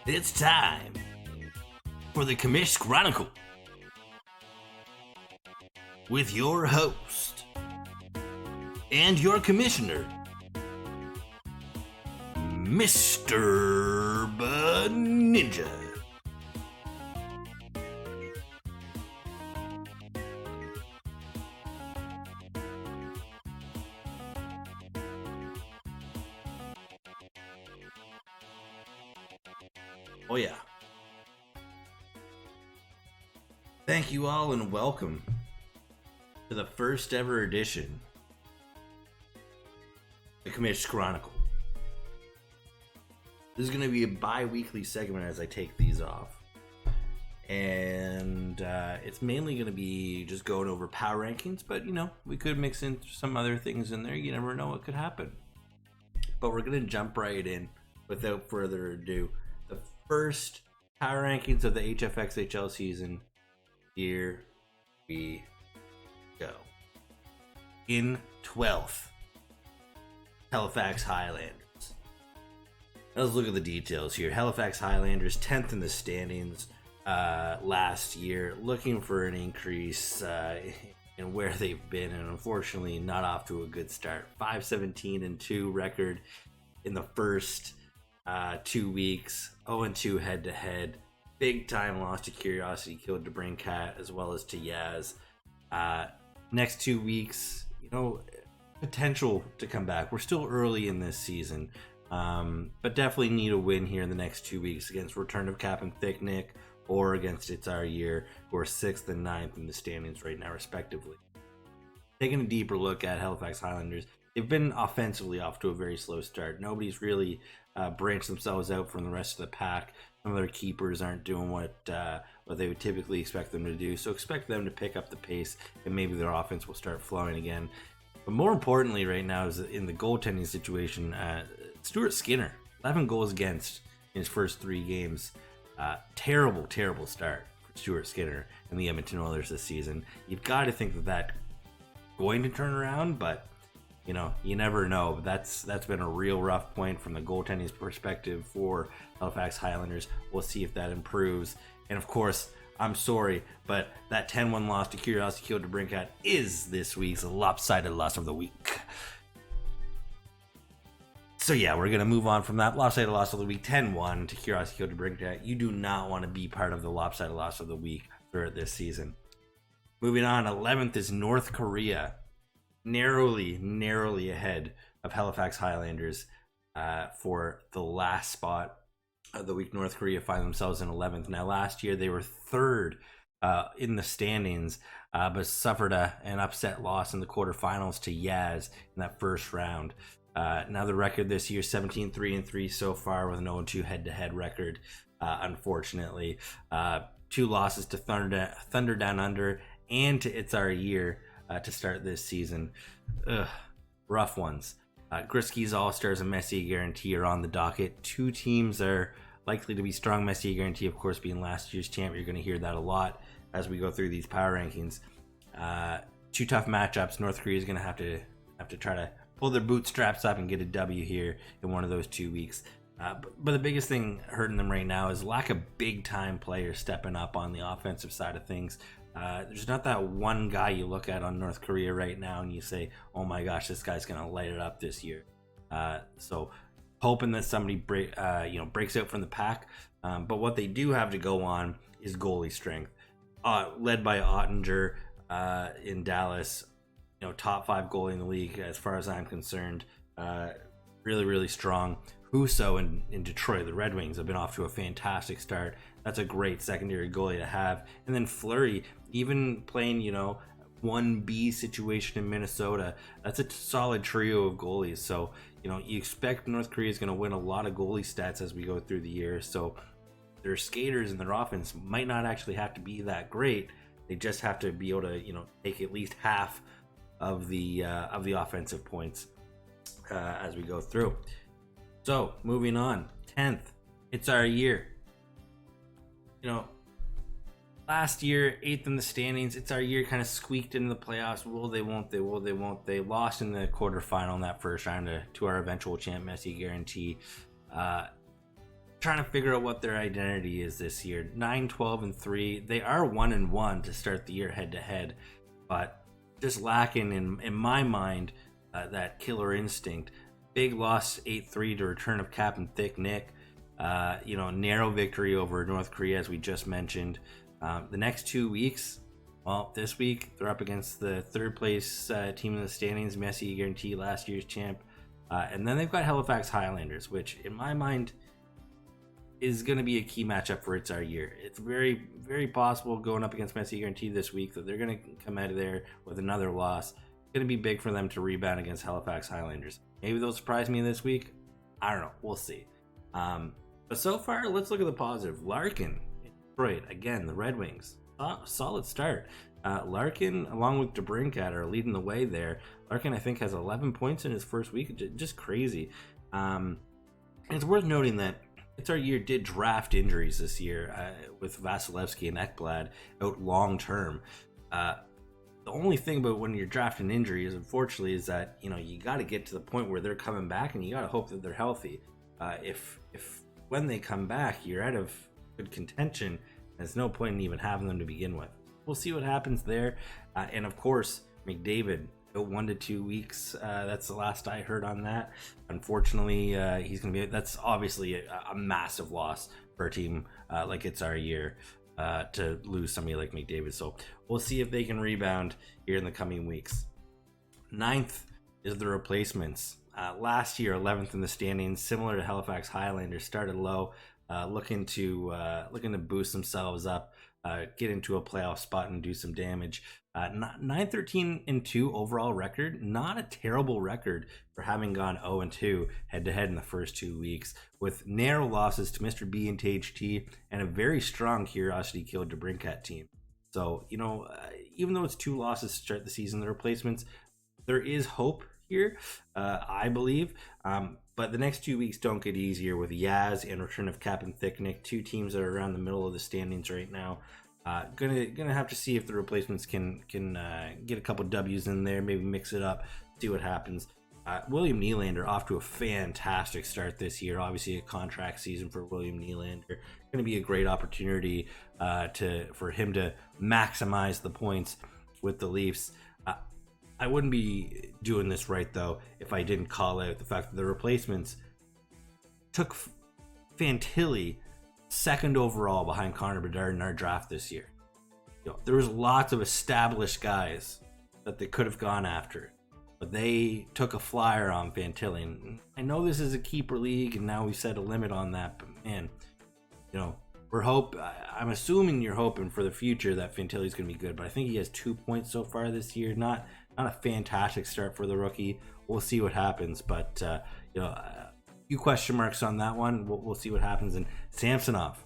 It's time for the Commish Chronicle with your host and your commissioner, Mr. Ninja. Oh yeah. Thank you all and welcome to the first ever edition of the Commish Chronicle. This is going to be a bi-weekly segment as I take these off. And it's mainly going to be just going over power rankings, but you know, we could mix in some other things in there. You never know what could happen. But we're going to jump right in without further ado. The first power rankings of the HFXHL season. Here we go. In 12th, Halifax Highlanders. Let's look at the details here. Halifax Highlanders 10th in the standings last year, looking for an increase in where they've been, and unfortunately not off to a good start. 5-17-2 record in the first 2 weeks, 0-2 head-to-head. Big time loss to Curiosity Killed to Brinkat as well as to Yaz. Next 2 weeks, you know, potential to come back. We're still early in this season, but definitely need a win here in the next 2 weeks against Return of Cap and Thicknick or against It's Our Year, who are 6th and 9th in the standings right now, respectively. Taking a deeper look at Halifax Highlanders, they've been offensively off to a very slow start. Nobody's really branched themselves out from the rest of the pack. Some of their keepers aren't doing what they would typically expect them to do, so expect them to pick up the pace and maybe their offense will start flowing again. But more importantly right now is in the goaltending situation. Stuart Skinner, 11 goals against in his first 3 games. Terrible start for Stuart Skinner and the Edmonton Oilers this season. You've got to think that that's going to turn around, but you know, you never know. That's been a real rough point from the goaltending perspective for Halifax Highlanders. We'll see if that improves. And of course, I'm sorry, but that 10-1 loss to Curiosity Killed to Brinkat is this week's lopsided loss of the week. So yeah, we're going to move on from that lopsided loss of the week, 10-1 to Curiosity Killed to Brinkat. You do not want to be part of the lopsided loss of the week throughout this season. Moving on, 11th is North Korea. Narrowly ahead of Halifax Highlanders for the last spot of the week. North Korea find themselves in 11th. Now, last year they were 3rd in the standings, but suffered an upset loss in the quarterfinals to Yaz in that first round. Now the record this year, 17-3-3 so far with an 0-2 head-to-head record, unfortunately. 2 losses to Thunder Down Under and to It's Our Year to start this season. Rough ones. Grisky's All-Stars and Messier Guarantee are on the docket. 2 teams are likely to be strong. Messier Guarantee, of course, being last year's champ. You're going to hear that a lot as we go through these power rankings. 2 tough matchups. North Korea is going to have to try to pull their bootstraps up and get a W here in one of those 2 weeks. But the biggest thing hurting them right now is lack of big-time players stepping up on the offensive side of things. There's not that one guy you look at on North Korea right now and you say, oh my gosh, this guy's going to light it up this year. So hoping that somebody breaks out from the pack. But what they do have to go on is goalie strength. Led by Ottinger in Dallas, you know, top 5 goalie in the league as far as I'm concerned. Really strong. Huso in Detroit, the Red Wings, have been off to a fantastic start. That's a great secondary goalie to have. And then Fleury, even playing, you know, 1B situation in Minnesota, that's a solid trio of goalies. So, you know, you expect North Korea is going to win a lot of goalie stats as we go through the year. So their skaters and their offense might not actually have to be that great. They just have to be able to, you know, take at least half of the offensive points as we go through. So moving on, 10th, It's Our Year. You know, last year, 8th in the standings. It's our year, kind of squeaked into the playoffs. Will they, won't they, will they, won't they. Lost in the quarterfinal in that first round to our eventual champ, Messi Guarantee. Trying to figure out what their identity is this year. 9-12-3. They are 1-1 to start the year head to head, but just lacking in my mind that killer instinct. Big loss 8-3 to return of Captain Thick Nick. Narrow victory over North Korea, as we just mentioned. The next 2 weeks, well, this week they're up against the third place team in the standings, Messi Guarantee, last year's champ. And then they've got Halifax Highlanders, which in my mind is going to be a key matchup for It's Our Year. It's very, very possible going up against Messi Guarantee this week that they're going to come out of there with another loss. It's going to be big for them to rebound against Halifax Highlanders. Maybe they'll surprise me this week. I don't know. We'll see. But so far, let's look at the positive. Larkin in Detroit. Again, the Red Wings. Solid start. Larkin, along with DeBrincat, are leading the way there. Larkin, I think, has 11 points in his first week. Just crazy. And it's worth noting that It's Our Year did draft injuries this year with Vasilevsky and Ekblad out long term. The only thing about when you're drafting injuries, unfortunately, is that you got to get to the point where they're coming back, and you got to hope that they're healthy. If when they come back, you're out of good contention, there's no point in even having them to begin with. We'll see what happens there. And of course, McDavid, 1 to 2 weeks. That's the last I heard on that. Unfortunately, he's going to be. That's obviously a massive loss for a team like It's Our Year to lose somebody like McDavid. So we'll see if they can rebound here in the coming weeks. 9th is the replacements. Last year, 11th in the standings, similar to Halifax Highlanders, started low, looking to boost themselves up, get into a playoff spot and do some damage. 9-13-2 overall record, not a terrible record for having gone 0-2 head-to-head in the first 2 weeks, with narrow losses to Mr. B and THT and a very strong Curiosity Killed DeBrincat team. So, even though it's 2 losses to start the season, the replacements, there is hope here, I believe. But the next 2 weeks don't get easier with Yaz and return of Captain Thicknick, 2 teams that are around the middle of the standings right now. Gonna have to see if the replacements can get a couple W's in there, maybe mix it up, see what happens. William Nylander off to a fantastic start this year. Obviously, a contract season for William Nylander. Going to be a great opportunity for him to maximize the points with the Leafs. I wouldn't be doing this right though if I didn't call out the fact that the replacements took Fantilli second overall behind Connor Bedard in our draft this year. There was lots of established guys that they could have gone after, but they took a flyer on Fantilli. And I know this is a keeper league, and now we set a limit on that. But man, I'm assuming you're hoping for the future that Fantilli's going to be good. But I think he has 2 points so far this year. Not a fantastic start for the rookie. We'll see what happens, but few question marks on that one. We'll see what happens. And Samsonov,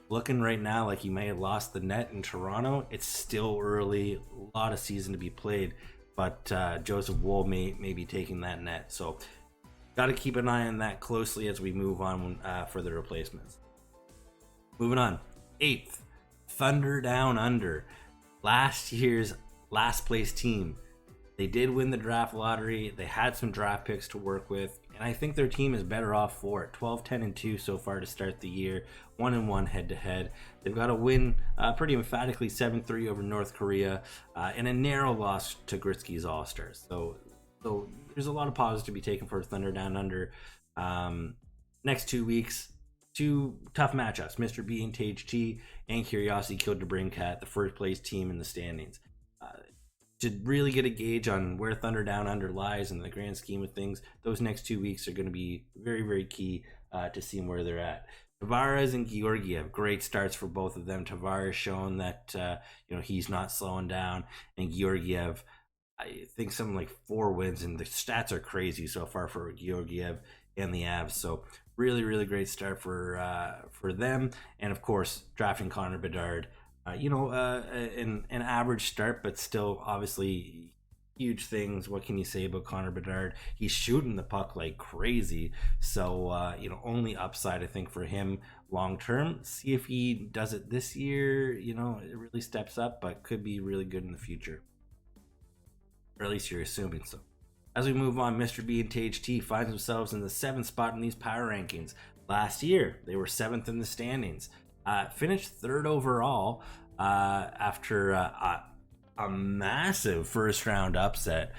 looking right now like he may have lost the net in Toronto. It's still early, a lot of season to be played, but Joseph Woll may be taking that net. So got to keep an eye on that closely as we move on for the replacements. Moving on, 8th, Thunder Down Under, last year's last place team. They did win the draft lottery. They had some draft picks to work with, and I think their team is better off for it. 12-10-2 so far to start the year, 1-1 head-to-head. They've got a win pretty emphatically 7-3 over North Korea, and a narrow loss to Gretzky's All-Stars. So there's a lot of positives to be taken for Thunder Down Under. Next 2 weeks, 2 tough matchups, Mr. B and THT, and Curiosity Killed DeBrincat, the first place team in the standings. To really get a gauge on where Thunder Down Under lies in the grand scheme of things, those next 2 weeks are going to be very, very key to seeing where they're at. Tavares and Georgiev, great starts for both of them. Tavares showing that he's not slowing down, and Georgiev, I think something like 4 wins, and the stats are crazy so far for Georgiev and the Avs. So really, really great start for them, and of course drafting Connor Bedard. An average start, but still obviously huge things. What can you say about Connor Bedard? He's shooting the puck like crazy. So, only upside, I think, for him long term. See if he does it this year, it really steps up, but could be really good in the future. Or at least you're assuming so. As we move on, Mr. B and THT finds themselves in the 7th spot in these power rankings. Last year, they were 7th in the standings. Finished 3rd overall after a massive first round upset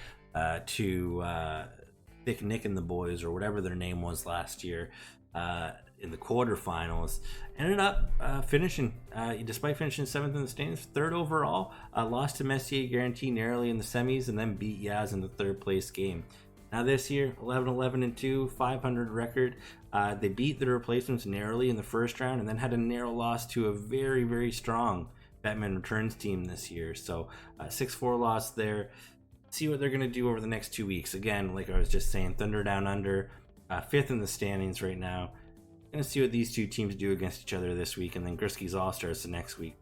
to Thick Nick and the boys, or whatever their name was last year, in the quarterfinals. Ended up finishing, despite finishing 7th in the standings, 3rd overall. Lost to Messier Guarantee narrowly in the semis, and then beat Yaz in the 3rd place game. Now this year, 11-11-2, 500 record. They beat the replacements narrowly in the first round, and then had a narrow loss to a very, very strong Batman Returns team this year. So 6-4 loss there. See what they're going to do over the next 2 weeks. Again, like I was just saying, Thunder Down Under, 5th in the standings right now. Going to see what these two teams do against each other this week, and then Grisky's All-Stars the next week.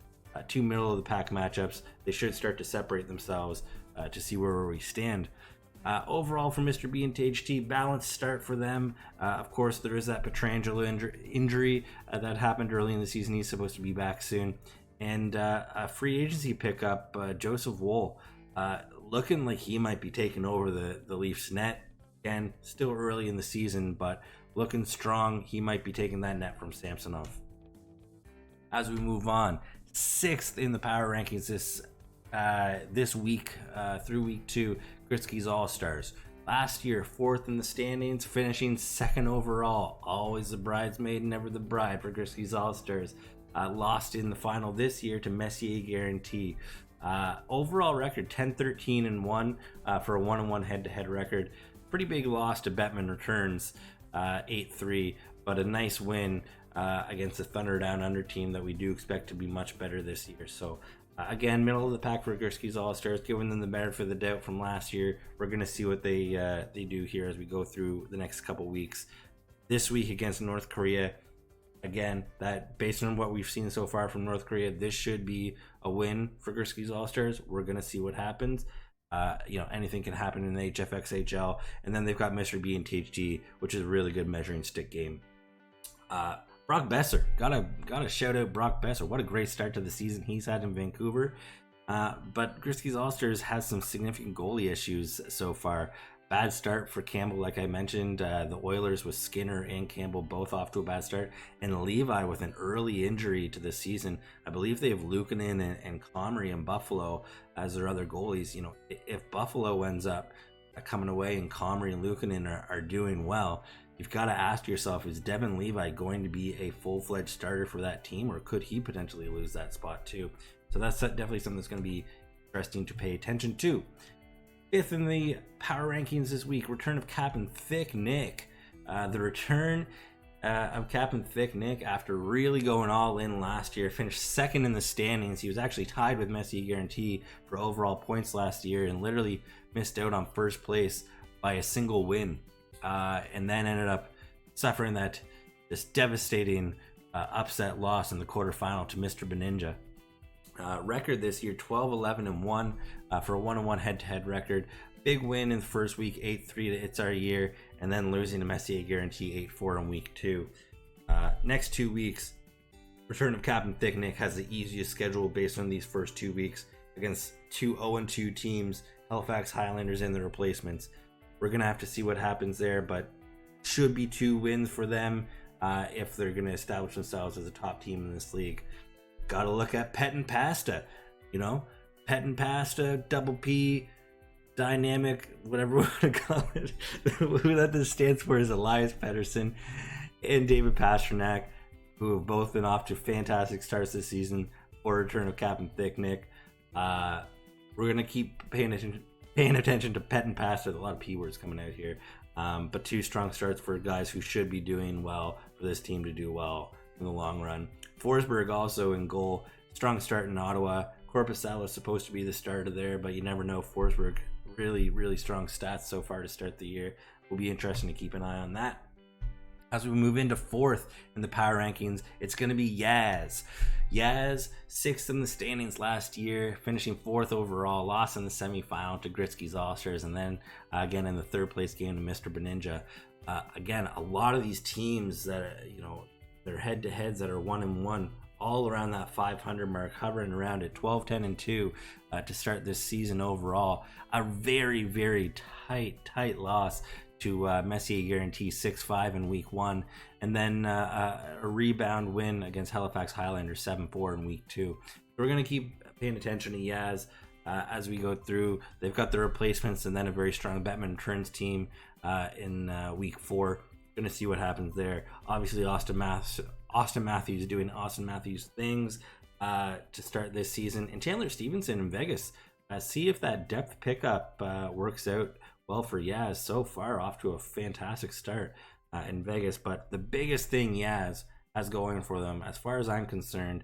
2 middle of the pack matchups. They should start to separate themselves to see where we stand. Overall, for Mr. B and THT, balanced start for them. Of course, there is that Petrangelo injury that happened early in the season. He's supposed to be back soon. And a free agency pickup, Joseph Woll, looking like he might be taking over the Leafs net. Again, still early in the season, but looking strong. He might be taking that net from Samsonov. As we move on, 6th in the power rankings this week through week 2, Grisky's All-Stars. Last year, 4th in the standings, finishing 2nd overall. Always the bridesmaid, never the bride for Grisky's All-Stars. Lost in the final this year to Messier Guarantee. Overall record 10-13-1 for a 1-1 head-to-head record. Pretty big loss to Bettman Returns, 8-3, but a nice win against the Thunder Down Under team that we do expect to be much better this year. So again, middle of the pack for Grisky's All-Stars, giving them the benefit of the doubt from last year. We're going to see what they do here as we go through the next couple weeks. This week against North Korea. Again, that based on what we've seen so far from North Korea, this should be a win for Grisky's All-Stars. We're going to see what happens. Anything can happen in the HFXHL. And then they've got Mr. B and THT, which is a really good measuring stick game. Brock Besser. Gotta shout out Brock Besser. What a great start to the season he's had in Vancouver. But Grisky's All-Stars has some significant goalie issues so far. Bad start for Campbell, like I mentioned. The Oilers with Skinner and Campbell both off to a bad start. And Levi with an early injury to the season. I believe they have Luukkonen and Comrie in Buffalo as their other goalies. If Buffalo ends up coming away and Comrie and Luukkonen are doing well, you've got to ask yourself, is Devin Levi going to be a full-fledged starter for that team, or could he potentially lose that spot too? So that's definitely something that's going to be interesting to pay attention to. 5th in the power rankings this week, return of Captain Thick Nick. The return of Captain Thick Nick after really going all in last year. Finished 2nd in the standings. He was actually tied with Messier Guarantee for overall points last year and literally missed out on 1st place by a single win. And then ended up suffering this devastating upset loss in the quarterfinal to Mr. Beninja. Record this year 12-11-1 for a 1-1 head-to-head record. Big win in the first week, 8-3 to It's Our Year, and then losing to Messier Guarantee 8-4 in week 2. Next 2 weeks, return of Captain Thick Nick has the easiest schedule based on these first 2 weeks against 2 0-2 teams, Halifax Highlanders and the replacements. We're going to have to see what happens there, but should be 2 wins for them if they're going to establish themselves as a top team in this league. Got to look at Pet and Pasta, Pet and Pasta, Double P, Dynamic, whatever we want to call it. Who that stands for is Elias Pettersson and David Pasternak, who have both been off to fantastic starts this season for return of Captain Thick Nick. We're going to keep paying attention to Pet and Pasta. A lot of P words coming out here. But 2 strong starts for guys who should be doing well for this team to do well in the long run. Forsberg also in goal. Strong start in Ottawa. Korpisalo is supposed to be the starter there, but you never know. Forsberg, really, really strong stats so far to start the year. Will be interesting to keep an eye on that. As we move into 4th in the power rankings, it's going to be Yaz. Yaz, 6th in the standings last year, finishing 4th overall, lost in the semifinal to Gretzky's All-Stars, and then again in the 3rd place game to Mr. Beninja. Again, a lot of these teams that, they're head-to-heads that are 1-1, all around that 500 mark, hovering around at 12-10-2 to start this season overall. A very, very tight loss to Messier Guarantee 6-5 in week 1, and then a rebound win against Halifax Highlanders 7-4 in week 2. We're going to keep paying attention to Yaz as we go through. They've got the replacements and then a very strong Bettman Returns team in week 4. Going to see what happens there. Obviously, Austin Matthews doing Austin Matthews things to start this season, and Chandler Stevenson in Vegas. See if that depth pickup works out well for Yaz. So far, off to a fantastic start in Vegas. But the biggest thing Yaz has going for them, as far as I'm concerned,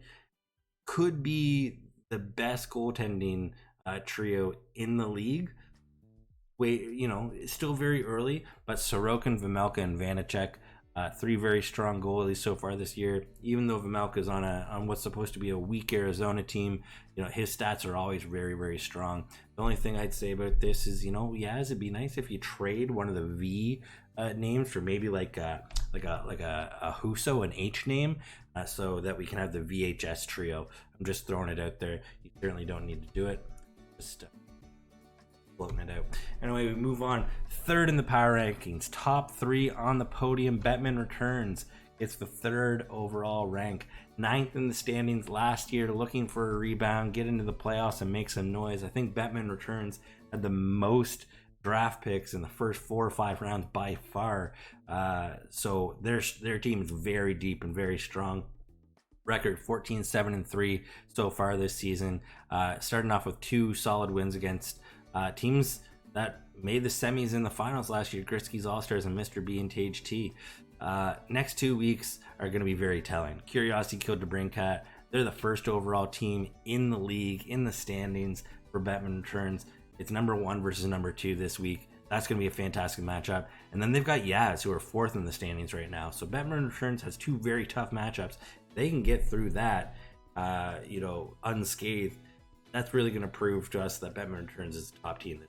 could be the best goaltending trio in the league. It's still very early, but Sorokin, Vejmelka, and Vanacek, 3 very strong goalies so far this year. Even though Vejmelka is on what's supposed to be a weak Arizona team, his stats are always very, very strong. The only thing I'd say about this is, Yaz, it'd be nice if you trade one of the V names for maybe like a Huso, an H name, so that we can have the VHS trio. I'm just throwing it out there. You certainly don't need to do it. Just floating it out. Anyway, we move on. 3rd in the power rankings, top 3 on the podium. Bettman Returns gets the 3rd overall rank. 9th in the standings last year, looking for a rebound, get into the playoffs and make some noise. I think Bettman Returns had the most draft picks in the first 4 or 5 rounds by far. So their team is very deep and very strong. Record 14-7-3 so far this season. Starting off with 2 solid wins against teams that made the semis in the finals last year, Gretzky's All-Stars and Mr. B and Tage T. Next 2 weeks are going to be very telling. Curiosity killed DeBrincat. They're the 1st overall team in the league, in the standings for Bettman Returns. It's number 1 versus number 2 this week. That's going to be a fantastic matchup. And then they've got Yaz, who are 4th in the standings right now. So Bettman Returns has 2 very tough matchups. They can get through that, unscathed. That's really going to prove to us that Bettman Returns is the top team.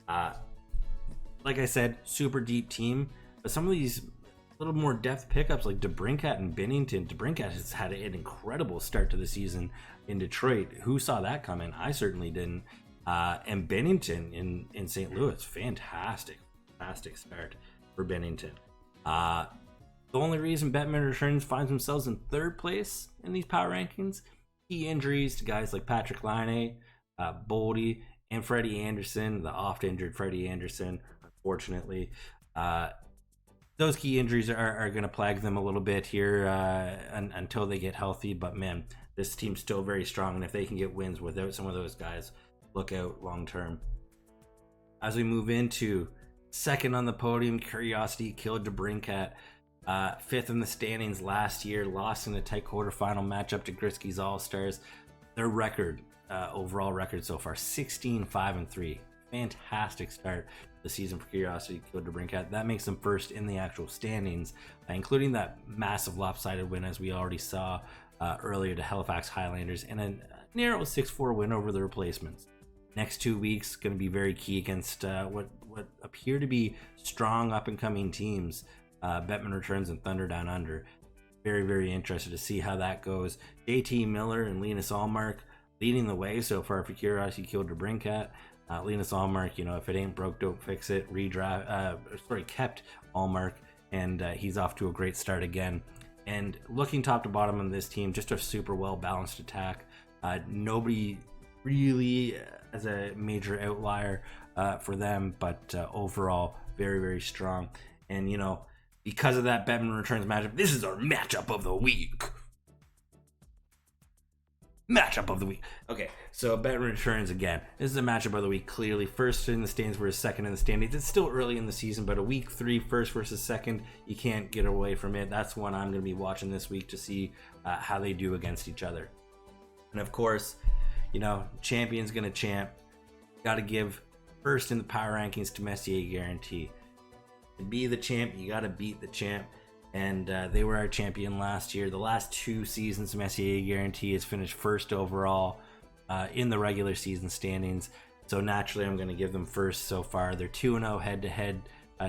Like I said, super deep team, but some of these little more depth pickups like DeBrincat and Binnington. DeBrincat has had an incredible start to the season in Detroit. Who saw that coming? I certainly didn't. And Binnington in St. Louis, fantastic start for Binnington. The only reason Bettman Returns finds themselves in 3rd place in these power rankings, key injuries to guys like Patrick Laine, Boldy, and Freddie Anderson, the oft-injured Freddie Anderson, unfortunately. Those key injuries are going to plague them a little bit here until they get healthy. But, man, this team's still very strong, and if they can get wins without some of those guys, look out long-term. As we move into 2nd on the podium, Curiosity killed DeBrincat. 5th in the standings last year, lost in a tight quarterfinal matchup to Gretzky's All-Stars. Their record, overall record so far, 16-5-3. Fantastic start to the season for Curiosity killed DeBrincat. That makes them 1st in the actual standings, including that massive lopsided win, as we already saw earlier, to Halifax Highlanders, and a narrow 6-4 win over the replacements. Next 2 weeks going to be very key against what appear to be strong up-and-coming teams. Bettman Returns and Thunder Down Under. Very, very interested to see how that goes. JT Miller and Linus Allmark leading the way so far for Curiosity killed DeBrincat. Linus Allmark, if it ain't broke, don't fix it. Kept Allmark, and he's off to a great start again. And looking top to bottom on this team, just a super well-balanced attack. Nobody really as a major outlier for them, but overall, very, very strong. And, because of that Bettman Returns matchup, this is our matchup of the week. Okay, so Bettman Returns again. This is a matchup of the week, clearly. 1st in the standings versus 2nd in the standings. It's still early in the season, but a week 3, 1st versus 2nd, you can't get away from it. That's one I'm going to be watching this week to see how they do against each other. And of course, champion's going to champ. Got to give 1st in the power rankings to Messier Guarantee. To be the champ, you got to beat the champ. and they were our champion last year. The last 2 seasons, Messier Guarantee has finished first overall in the regular season standings. So naturally, I'm going to give them first so far. They're 2-0 head-to-head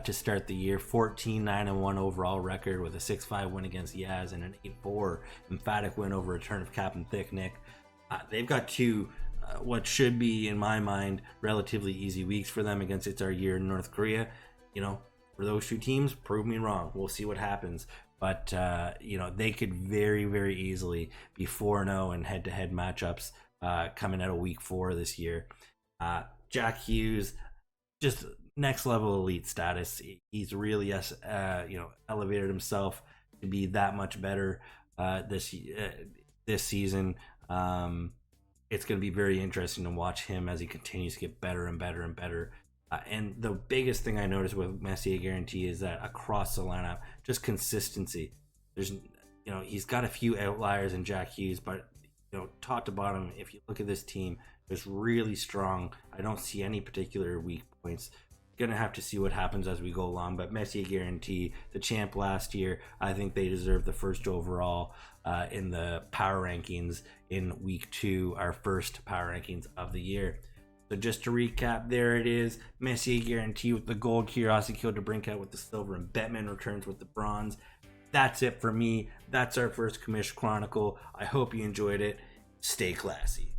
to start the year. 14-9-1 overall record with a 6-5 win against Yaz and an 8-4 emphatic win over Return of Captain Thick Nick. They've got 2 what should be, in my mind, relatively easy weeks for them against It's Our Year in North Korea. For those 2 teams, prove me wrong. We'll see what happens. But, they could very, very easily be 4-0 in head-to-head matchups coming out of week 4 this year. Jack Hughes, just next level elite status. He's really elevated himself to be that much better this season. It's going to be very interesting to watch him as he continues to get better and better and better. And the biggest thing I noticed with Messier Guarantee is that across the lineup, just consistency. There's he's got a few outliers in Jack Hughes, but top to bottom, if you look at this team, it's really strong. I don't see any particular weak points. Gonna have to see what happens as we go along, but Messier Guarantee, the champ last year, I think they deserve the first overall in the power rankings in week 2, our first power rankings of the year. So just to recap, there it is. Messier Guarantee with the gold, Curiosity Kill to Brinkout with the silver, and Bettman returns with the bronze. That's it for me. That's our first Commish Chronicle. I hope you enjoyed it. Stay classy.